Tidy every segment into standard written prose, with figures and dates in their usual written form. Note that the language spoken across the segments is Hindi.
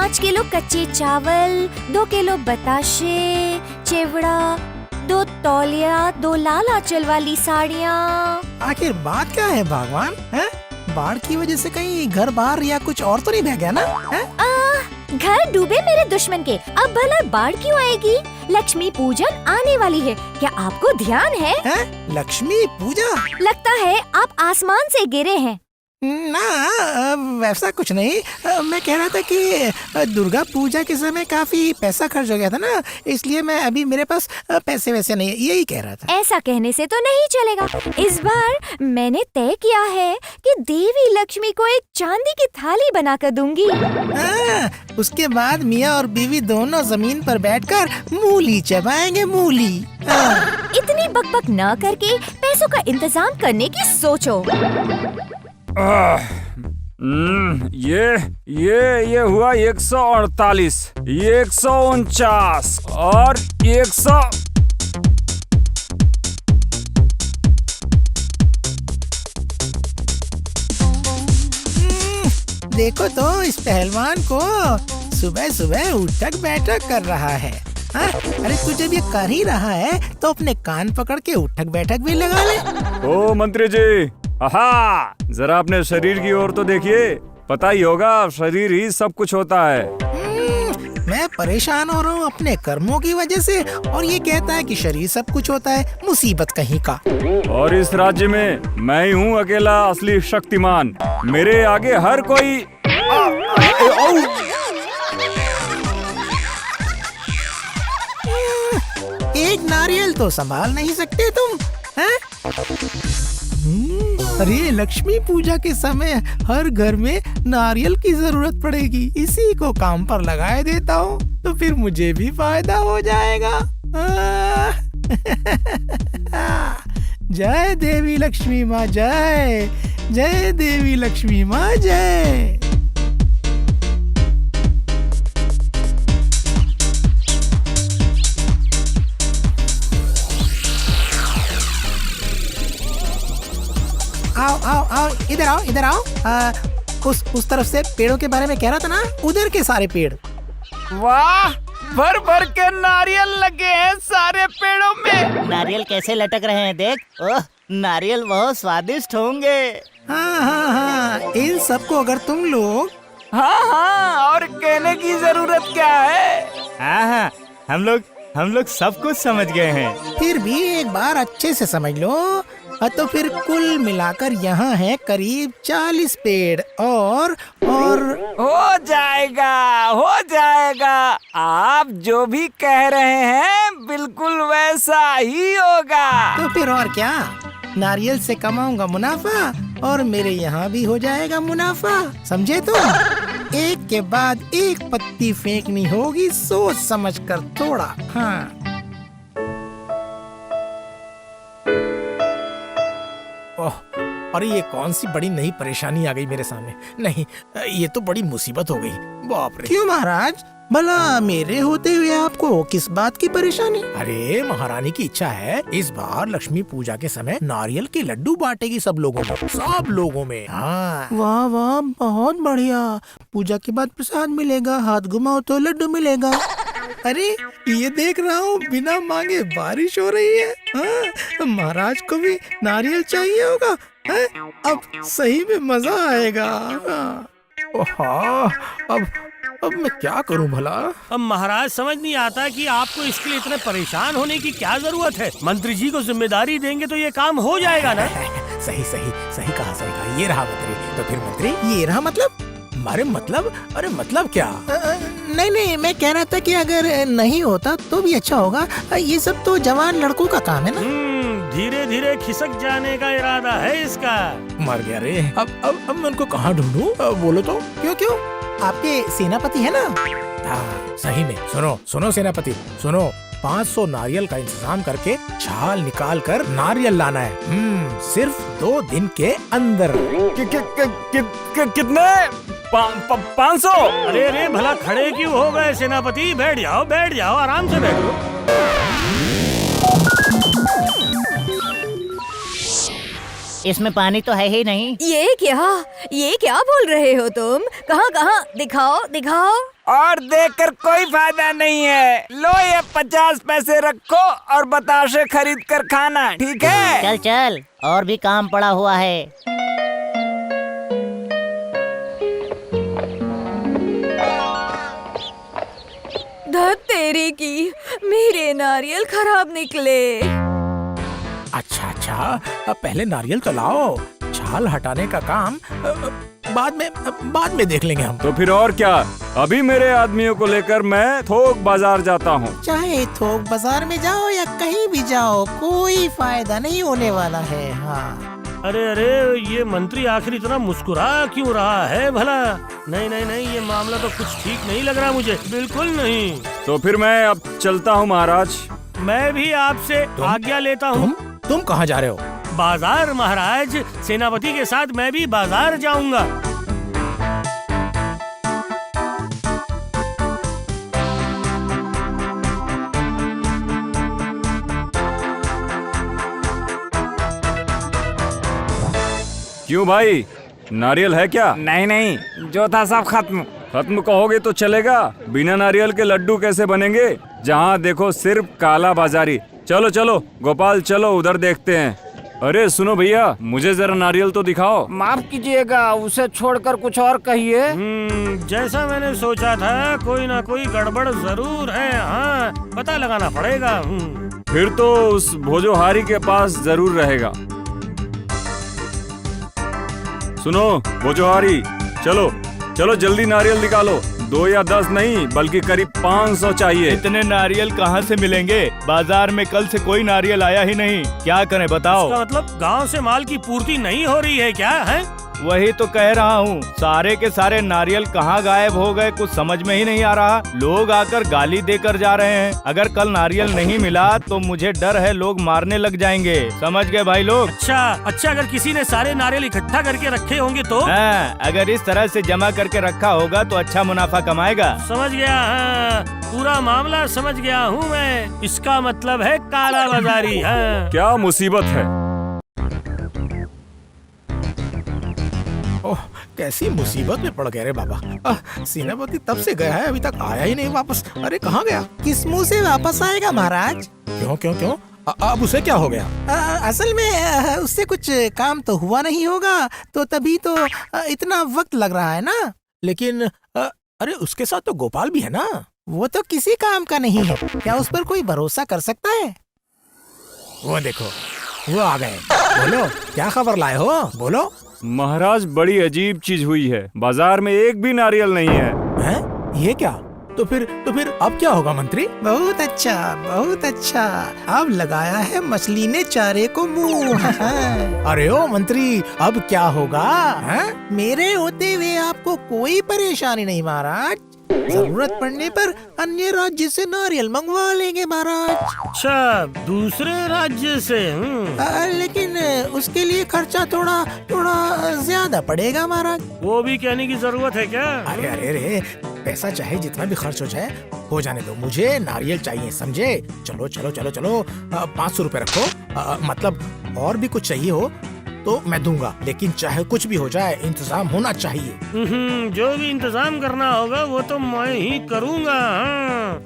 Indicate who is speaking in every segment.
Speaker 1: 5 किलो कच्चे चावल, 2 किलो बताशे, चिवड़ा, 2 तौलिया, 2 लाल आंचल वाली साड़ियाँ।
Speaker 2: आखिर बात क्या है भगवान? हैं? बाढ़ की वजह से कहीं घर बाहर या कुछ और तो नहीं बह गया ना? हैं?
Speaker 1: घर डूबे मेरे दुश्मन के, अब भला बाढ़ क्यों आएगी? लक्ष्मी पूजन आने वाली है, क्या आपको ध्यान है?
Speaker 2: लक्ष्मी पूजा?
Speaker 1: लगता है आप आसमान से गिरे हैं।
Speaker 2: ना, वैसा कुछ नहीं। मैं कह रहा था कि दुर्गा पूजा के समय काफी पैसा खर्च हो गया था ना, इसलिए मैं अभी मेरे पास पैसे वैसे नहीं है, यही कह रहा था।
Speaker 1: ऐसा कहने से तो नहीं चलेगा। इस बार मैंने तय किया है कि देवी लक्ष्मी को एक चांदी की थाली बनाकर दूंगी।
Speaker 2: उसके बाद मियाँ और बीवी दोनों जमीन पर बैठकर मूली चबाएंगे, मूली।
Speaker 1: इतनी बकबक न करके पैसों का इंतजाम करने की सोचो।
Speaker 3: ये हुआ 148, 149 और 100।
Speaker 2: देखो तो इस पहलवान को, सुबह सुबह उठक बैठक कर रहा है। हाँ? अरे तू जब ये कर ही रहा है तो अपने कान पकड़ के उठक बैठक भी लगा ले।
Speaker 3: ओ मंत्री जी, आहा, जरा अपने शरीर की ओर तो देखिए, पता ही होगा शरीर ही सब कुछ होता है।
Speaker 2: मैं परेशान हो रहा हूँ अपने कर्मों की वजह से, और ये कहता है कि शरीर सब कुछ होता है। मुसीबत कहीं का।
Speaker 3: और इस राज्य में मैं ही हूँ अकेला असली शक्तिमान, मेरे आगे हर कोई।
Speaker 2: एक नारियल तो संभाल नहीं सकते तुम, हैं? अरे लक्ष्मी पूजा के समय हर घर में नारियल की जरूरत पड़ेगी, इसी को काम पर लगाए देता हूँ तो फिर मुझे भी फायदा हो जाएगा। जय देवी लक्ष्मी माँ जय, जय देवी लक्ष्मी माँ जय। आओ आओ आओ, इधर आओ, इधर आओ। उस तरफ से पेड़ों के बारे में कह रहा था ना, उधर के सारे पेड़।
Speaker 4: वाह, भर भर के नारियल लगे हैं सारे पेड़ों में।
Speaker 5: नारियल कैसे लटक रहे हैं देख। ओह, नारियल बहुत स्वादिष्ट होंगे।
Speaker 2: हाँ हाँ हाँ, इन सबको अगर तुम लोग।
Speaker 4: हाँ, और कहने की जरूरत क्या है। हाँ, हम लोग सब कुछ समझ गए हैं।
Speaker 2: फिर भी एक बार अच्छे से समझ लो। तो फिर कुल मिलाकर यहाँ है करीब 40 पेड़ और
Speaker 4: हो जाएगा, हो जाएगा। आप जो भी कह रहे हैं बिल्कुल वैसा ही होगा।
Speaker 2: तो फिर और क्या, नारियल से कमाऊंगा मुनाफा और मेरे यहाँ भी हो जाएगा मुनाफा, समझे तुम? एक के बाद एक पत्ती फेंकनी होगी, सोच समझ कर थोड़ा। हाँ। ओह, अरे ये कौन सी बड़ी नई परेशानी आ गई मेरे सामने। नहीं, ये तो बड़ी मुसीबत हो गई। बाप रे। क्यों महाराज, भला मेरे होते हुए आपको किस बात की परेशानी? अरे महारानी की इच्छा है इस बार लक्ष्मी पूजा के समय नारियल के लड्डू बांटेगी सब लोगों में, सब लोगों में। हाँ। वाह वाह, बहुत बढ़िया। पूजा के बाद प्रसाद मिलेगा, हाथ घुमाओ तो लड्डू मिलेगा। अरे ये देख रहा हूँ बिना मांगे बारिश हो रही है। हाँ, महाराज को भी नारियल चाहिए होगा। है? अब सही में मजा आएगा। हाँ। अब मैं क्या करूं भला?
Speaker 6: अब महाराज समझ नहीं आता कि आपको इसके लिए इतने परेशान होने की क्या जरूरत है। मंत्री जी को जिम्मेदारी देंगे तो ये काम हो जाएगा ना।
Speaker 2: सही कहा। ये रहा मंत्री। तो फिर मंत्री ये रहा मतलब? अरे मतलब क्या? नहीं, मैं कह रहा था कि अगर नहीं होता तो भी अच्छा होगा। ये सब तो जवान लड़कों का काम है ना।
Speaker 6: धीरे धीरे खिसक जाने का इरादा है इसका।
Speaker 2: मर गया रे। अब मैं उनको कहाँ ढूंढूं? बोलो तो। क्यों? आपके सेनापति है ना? हाँ, सही में। सुनो सेनापति, सुनो। 500 नारियल का इंतजाम करके छाल निकाल कर नारियल लाना है। सिर्फ 2 दिन के अंदर।
Speaker 3: कितने? 500?
Speaker 6: अरे भला खड़े क्यों हो गए सेनापति? बैठ जाओ, आराम से बैठो।
Speaker 5: इसमें पानी तो है ही नहीं।
Speaker 1: ये क्या बोल रहे हो तुम? कहाँ कहाँ? दिखाओ दिखाओ।
Speaker 4: और देखकर कोई फायदा नहीं है। लो ये 50 पैसे रखो और बताशे खरीद कर खाना, ठीक है?
Speaker 5: चल चल, और भी काम पड़ा हुआ है।
Speaker 1: धत तेरी की, मेरे नारियल खराब निकले।
Speaker 2: अच्छा अच्छा, अब पहले नारियल तो लाओ। छाल हटाने का काम बाद में देख लेंगे हम।
Speaker 3: तो फिर और क्या, अभी मेरे आदमियों को लेकर मैं थोक बाजार जाता हूँ।
Speaker 2: चाहे थोक बाजार में जाओ या कहीं भी जाओ, कोई फायदा नहीं होने वाला है। हाँ।
Speaker 6: अरे अरे, ये मंत्री आखिर इतना मुस्कुरा क्यों रहा है भला? नहीं नहीं नहीं, ये मामला तो कुछ ठीक नहीं लग रहा मुझे, बिल्कुल नहीं।
Speaker 3: तो फिर मैं अब चलता हूँ महाराज।
Speaker 6: मैं भी आपसे आज्ञा लेता हूँ।
Speaker 2: तुम कहाँ जा रहे हो?
Speaker 6: बाजार महाराज, सेनापति के साथ मैं भी बाजार जाऊंगा।
Speaker 3: क्यों भाई, नारियल है क्या?
Speaker 4: नहीं नहीं, जो था सब खत्म।
Speaker 3: खत्म कहोगे तो चलेगा, बिना नारियल के लड्डू कैसे बनेंगे? जहाँ देखो सिर्फ काला बाजारी। चलो चलो गोपाल, चलो उधर देखते हैं। अरे सुनो भैया, मुझे जरा नारियल तो दिखाओ।
Speaker 4: माफ कीजिएगा, उसे छोड़कर कुछ और कहिए।
Speaker 6: जैसा मैंने सोचा था, कोई ना कोई गड़बड़ जरूर है। हाँ, पता लगाना पड़ेगा।
Speaker 3: फिर तो उस भोजोहारी के पास जरूर रहेगा। सुनो भोजोहारी, चलो चलो जल्दी नारियल निकालो। 2 या 10 नहीं, बल्कि करीब 500 चाहिए।
Speaker 7: इतने नारियल कहाँ से मिलेंगे? बाजार में कल से कोई नारियल आया ही नहीं, क्या करें बताओ?
Speaker 6: इसका मतलब गांव से माल की पूर्ति नहीं हो रही है क्या है?
Speaker 7: वही तो कह रहा हूँ, सारे के सारे नारियल कहाँ गायब हो गए, कुछ समझ में ही नहीं आ रहा। लोग आकर गाली देकर जा रहे हैं। अगर कल नारियल नहीं मिला तो मुझे डर है लोग मारने लग जाएंगे। समझ गए भाई लोग?
Speaker 6: अच्छा, अगर किसी ने सारे नारियल इकट्ठा करके रखे होंगे तो?
Speaker 7: हाँ, अगर इस तरह से जमा करके रखा होगा तो अच्छा मुनाफा कमाएगा।
Speaker 6: समझ गया। हाँ, पूरा मामला समझ गया हूँ मैं। इसका मतलब है काला बाजारी। हाँ।
Speaker 3: क्या मुसीबत है?
Speaker 2: ओह, कैसी मुसीबत में पड़ गए रे बाबा। सेनापति तब से गया है, अभी तक आया ही नहीं वापस। अरे कहाँ गया? किस मुंह से वापस आएगा महाराज? क्यों क्यों क्यों? अब उसे क्या हो गया? असल में उससे कुछ काम तो हुआ नहीं होगा, तो तभी तो इतना वक्त लग रहा है ना। लेकिन अरे उसके साथ तो गोपाल भी है ना। वो तो किसी काम का नहीं है, क्या उस पर कोई भरोसा कर सकता है? वो देखो, वो आ गए। बोलो, क्या खबर लाए हो? बोलो।
Speaker 3: महाराज, बड़ी अजीब चीज हुई है। बाजार में एक भी नारियल नहीं है।
Speaker 2: हैं? ये क्या? तो फिर अब क्या होगा मंत्री? बहुत अच्छा, बहुत अच्छा। अब लगाया है मछली ने चारे को मुंह। अरे ओ मंत्री, अब क्या होगा? मेरे होते हुए आपको कोई परेशानी नहीं महाराज। जरूरत पड़ने पर अन्य राज्य से नारियल मंगवा लेंगे महाराज।
Speaker 6: अच्छा, दूसरे राज्य से?
Speaker 2: लेकिन उसके लिए खर्चा थोड़ा ज्यादा पड़ेगा महाराज।
Speaker 6: वो भी कहने की जरूरत है क्या?
Speaker 2: अरे अरे अरे, पैसा चाहे जितना भी खर्च हो जाए, हो जाने दो। मुझे नारियल चाहिए, समझे? चलो चलो चलो चलो, 500 रुपए रखो। मतलब और भी कुछ चाहिए हो तो मैं दूंगा, लेकिन चाहे कुछ भी हो जाए, इंतजाम होना चाहिए।
Speaker 6: जो भी इंतजाम करना होगा वो तो मैं ही करूंगा। हाँ।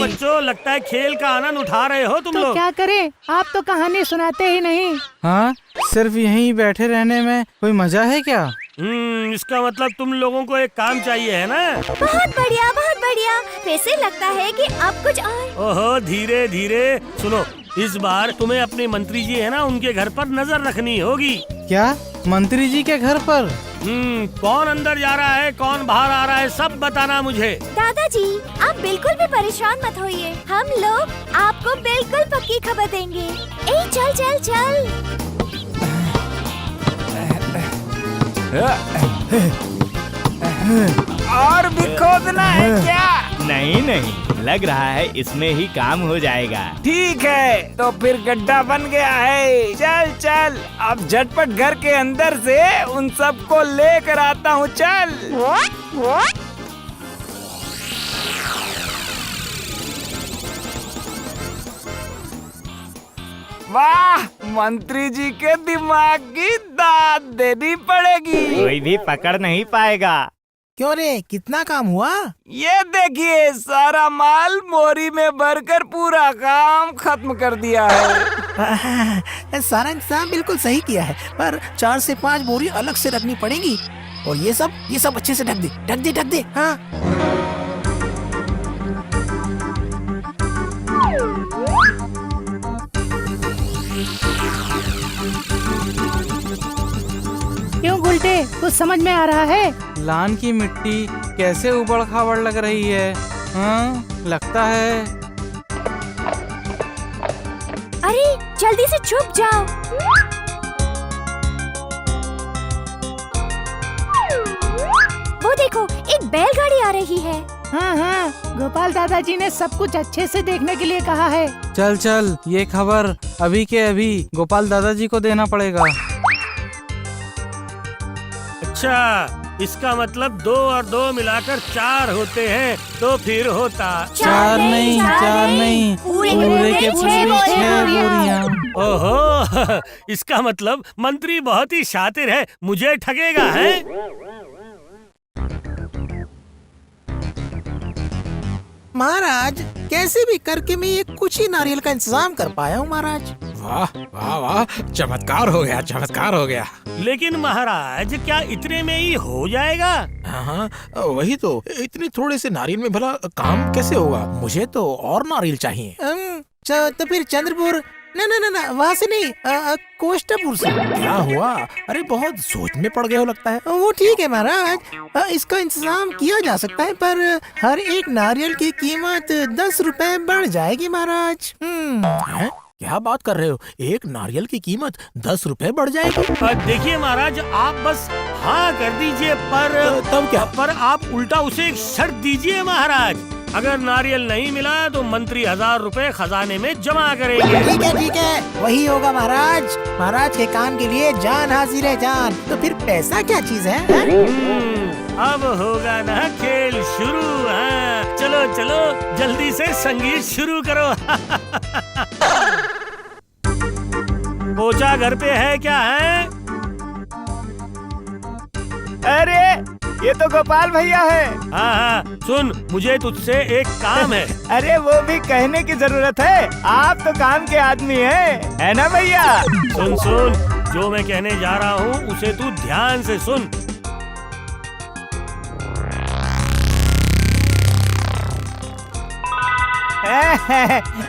Speaker 6: बच्चों, लगता है खेल का आनंद उठा रहे हो तुम
Speaker 8: तो
Speaker 6: लोग।
Speaker 8: क्या करें, आप तो कहानी सुनाते ही नहीं।
Speaker 9: हाँ, सिर्फ यहीं बैठे रहने में कोई मजा है क्या?
Speaker 6: इसका मतलब तुम लोगों को एक काम चाहिए है ना?
Speaker 1: बहुत बढ़िया, बहुत बढ़िया। वैसे लगता है कि अब कुछ और।
Speaker 6: ओहो, धीरे धीरे सुनो। इस बार तुम्हें अपने मंत्री जी है ना, उनके घर पर नजर रखनी होगी।
Speaker 9: क्या? मंत्री जी के घर पर?
Speaker 6: कौन अंदर जा रहा है, कौन बाहर आ रहा है, सब बताना मुझे।
Speaker 1: दादाजी, आप बिल्कुल भी परेशान मत होइए। हम लोग आपको बिल्कुल पक्की खबर देंगे। ए चल चल चल।
Speaker 4: और भी खोदना है क्या?
Speaker 7: नहीं नहीं, लग रहा है इसमें ही काम हो जाएगा।
Speaker 4: ठीक है, तो फिर गड्ढा बन गया है। चल चल, अब झटपट घर के अंदर से उन सबको लेकर आता हूँ। चल। वाह, मंत्री जी के दिमाग की दाद देनी पड़ेगी।
Speaker 5: कोई भी पकड़ नहीं पाएगा।
Speaker 2: क्यों रे, कितना काम हुआ?
Speaker 4: ये देखिए, सारा माल मोरी में भरकर पूरा काम खत्म कर दिया है।
Speaker 2: सारा इंतजाम बिल्कुल सही किया है, पर 4 से 5 बोरी अलग से रखनी पड़ेगी। और ये सब अच्छे से ढक दे। हाँ।
Speaker 8: क्यों गुलटे, कुछ समझ में आ रहा है?
Speaker 9: लान की मिट्टी कैसे उबड़ खाबड़ लग रही है। हाँ, लगता है।
Speaker 1: अरे जल्दी से छुप जाओ। वो देखो, एक बैलगाड़ी आ रही है।
Speaker 8: हाँ, गोपाल दादाजी ने सब कुछ अच्छे से देखने के लिए कहा है।
Speaker 9: चल, ये खबर अभी के अभी गोपाल दादाजी को देना पड़ेगा।
Speaker 6: अच्छा, इसका मतलब 2 और 2 मिलाकर 4 होते हैं, तो फिर होता
Speaker 9: 4 नहीं, पूरे के पूरे 6 बोरियां।
Speaker 6: ओहो, इसका मतलब मंत्री बहुत ही शातिर है, मुझे ठगेगा है।
Speaker 2: महाराज, कैसे भी करके मैं ये कुछ ही नारियल का इंतजाम कर पाया हूँ महाराज।
Speaker 3: वाह वाह वाह, चमत्कार हो गया।
Speaker 6: लेकिन महाराज, क्या इतने में ही हो जाएगा?
Speaker 2: हाँ, वही तो, इतने थोड़े से नारियल में भला काम कैसे होगा? मुझे तो और नारियल चाहिए। तो फिर चंद्रपुर, ना, वहाँ से नहीं, कोष्टापुर से। क्या हुआ? अरे बहुत सोच में पड़ गए हो लगता है। वो ठीक है महाराज, इसका इंतजाम किया जा सकता है, पर हर एक नारियल की कीमत 10 रुपए बढ़ जाएगी महाराज। हैं? क्या बात कर रहे हो? एक नारियल की कीमत 10 रुपए बढ़ जाएगी?
Speaker 6: देखिए महाराज, आप बस हाँ कर दीजिए, पर
Speaker 2: तब क्या?
Speaker 6: पर आप उल्टा उसे एक शर्त दीजिए महाराज। अगर नारियल नहीं मिला तो मंत्री 1000 रुपए खजाने में जमा करेंगे।
Speaker 2: ठीक है, वही होगा महाराज। महाराज के काम के लिए जान हाजिर है जान। तो फिर पैसा क्या चीज है?
Speaker 6: अब होगा ना खेल शुरू। हाँ, चलो जल्दी से संगीत शुरू करो। पोचा घर पे है क्या है?
Speaker 5: अरे ये तो गोपाल भैया है।
Speaker 6: हाँ, सुन, मुझे तुझसे एक काम है।
Speaker 5: अरे वो भी कहने की जरूरत है, आप तो काम के आदमी हैं, है ना भैया?
Speaker 6: सुन, जो मैं कहने जा रहा हूँ उसे तू ध्यान से सुन।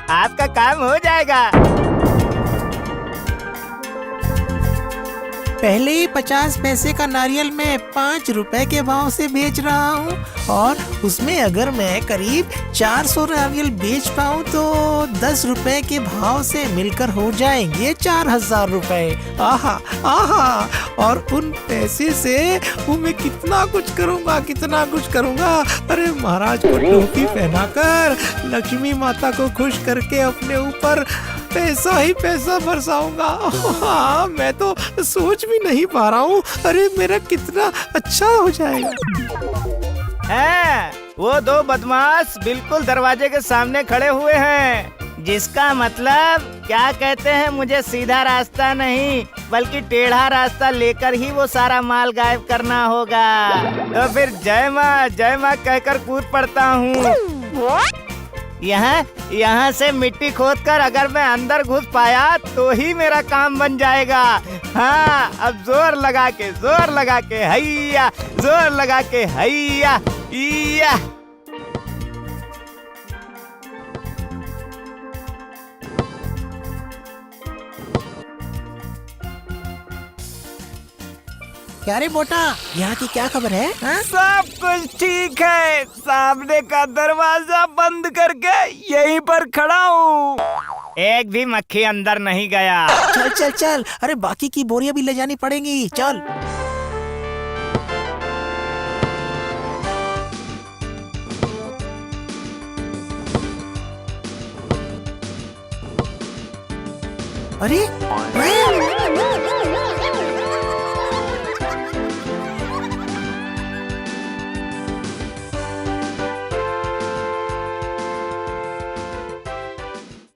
Speaker 5: आपका काम हो जाएगा।
Speaker 2: पहले ही 50 पैसे का नारियल मैं 5 रुपए के भाव से बेच रहा हूँ, और उसमें अगर मैं करीब 400 नारियल बेच पाऊँ तो 10 रुपए के भाव से मिलकर हो जाएंगे 4000 रुपए। आहा, और उन पैसे से वो मैं कितना कुछ करूँगा। अरे महाराज को टोपी पहनाकर लक्ष्मी माता को खुश करके अपने ऊपर पैसा ही पैसा बरसाऊंगा। हाँ, मैं तो सोच भी नहीं पा रहा हूँ। अरे मेरा कितना अच्छा हो जाएगा।
Speaker 5: वो 2 बदमाश बिल्कुल दरवाजे के सामने खड़े हुए हैं, जिसका मतलब क्या कहते हैं, मुझे सीधा रास्ता नहीं बल्कि टेढ़ा रास्ता लेकर ही वो सारा माल गायब करना होगा। तो फिर जय माँ कहकर कूद पड़ता हूँ। यहाँ से मिट्टी खोदकर अगर मैं अंदर घुस पाया तो ही मेरा काम बन जाएगा। हाँ, अब जोर लगा के हैया, जोर लगा के हैया, या।
Speaker 2: क्या रे बोटा, यहाँ की क्या खबर है? हाँ?
Speaker 4: सब कुछ ठीक है, सामने का दरवाजा बंद करके यहीं पर खड़ा हूँ।
Speaker 5: एक भी मक्खी अंदर नहीं गया।
Speaker 2: चल, अरे बाकी की बोरियां भी ले जानी पड़ेंगी, चल। अरे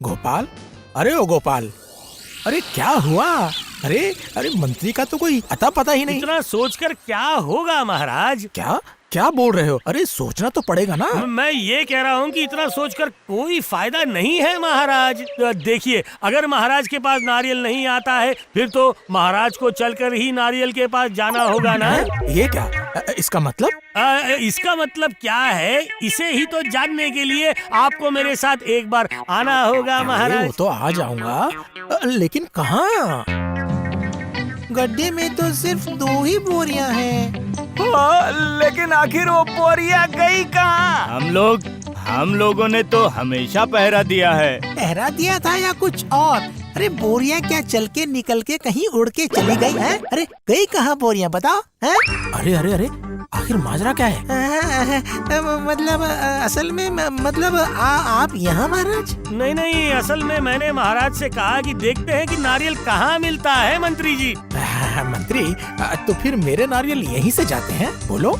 Speaker 2: गोपाल, अरे ओ गोपाल, अरे क्या हुआ? अरे अरे मंत्री का तो कोई अता पता ही नहीं।
Speaker 6: इतना सोचकर क्या होगा महाराज?
Speaker 2: क्या क्या बोल रहे हो? अरे सोचना तो पड़ेगा ना।
Speaker 6: मैं ये कह रहा हूँ कि इतना सोचकर कोई फायदा नहीं है महाराज। देखिए, अगर महाराज के पास नारियल नहीं आता है फिर तो महाराज को चलकर ही नारियल के पास जाना होगा ना।
Speaker 2: ये क्या? इसका मतलब?
Speaker 6: इसका मतलब क्या है, इसे ही तो जानने के लिए आपको मेरे साथ एक बार आना होगा
Speaker 2: अरे
Speaker 6: महाराज।
Speaker 2: वो तो आ जाऊंगा, लेकिन कहाँ? गड्ढे में तो सिर्फ 2 ही बोरियां हैं।
Speaker 4: लेकिन आखिर वो बोरिया गई कहाँ?
Speaker 7: हम लोगों ने तो हमेशा पहरा दिया है।
Speaker 2: पहरा दिया था या कुछ और? अरे बोरियां क्या चल के निकल के कहीं उड़ के चली गई हैं? अरे गई कहाँ बोरियां, बताओ हैं? अरे अरे अरे, आखिर माजरा क्या है? मतलब असल में मतलब आप यहाँ महाराज?
Speaker 6: नहीं नहीं, असल में मैंने महाराज से कहा कि देखते हैं कि नारियल कहाँ मिलता है मंत्री जी।
Speaker 2: मंत्री, तो फिर मेरे नारियल यहीं से जाते हैं? बोलो।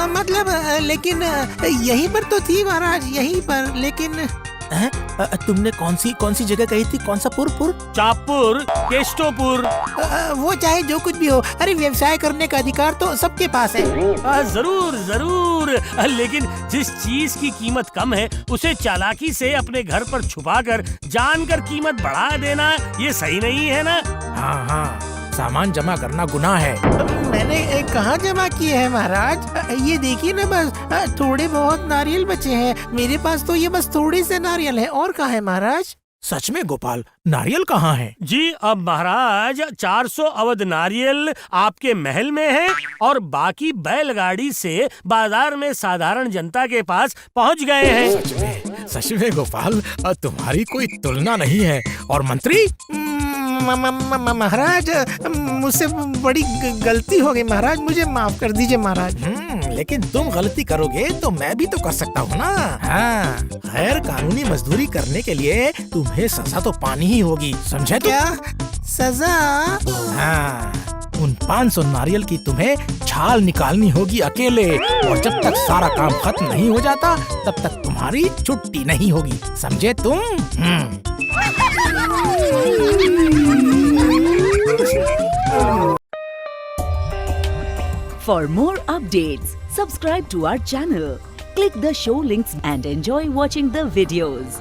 Speaker 2: मतलब लेकिन यहीं पर तो थी महाराज, यहीं पर, लेकिन तुमने कौन सी जगह कही थी? कौन सा पुर?
Speaker 6: चापुर, केष्टोपुर।
Speaker 2: वो चाहे जो कुछ भी हो, अरे व्यवसाय करने का अधिकार तो सबके पास है।
Speaker 6: जरूर जरूर, लेकिन जिस चीज की कीमत कम है उसे चालाकी से अपने घर पर छुपाकर जानकर कीमत बढ़ा देना, ये सही नहीं है ना।
Speaker 2: हाँ, सामान जमा करना गुनाह है। मैंने कहाँ जमा किए हैं महाराज? ये देखिए ना, बस थोड़े बहुत नारियल बचे हैं मेरे पास, तो ये बस थोड़े से नारियल है। और कहाँ है महाराज? सच में गोपाल, नारियल कहाँ है?
Speaker 6: जी अब महाराज 400 अवध नारियल आपके महल में है और बाकी बैलगाड़ी से बाजार में साधारण जनता के पास पहुंच गए हैं।
Speaker 2: सच में गोपाल, तुम्हारी कोई तुलना नहीं है। और मंत्री, महाराज मुझसे बड़ी गलती हो गई महाराज, मुझे माफ कर दीजिए महाराज। लेकिन तुम गलती करोगे तो मैं भी तो कर सकता हूँ ना। हाँ, गैर कानूनी मजदूरी करने के लिए तुम्हें सजा तो पानी ही होगी, समझे? क्या सजा? हाँ, उन 500 नारियल की तुम्हें छाल निकालनी होगी अकेले, और जब तक सारा काम खत्म नहीं हो जाता तब तक तुम्हारी छुट्टी नहीं होगी, समझे तुम?
Speaker 10: For more updates, subscribe to our channel, click the show links and enjoy watching the videos.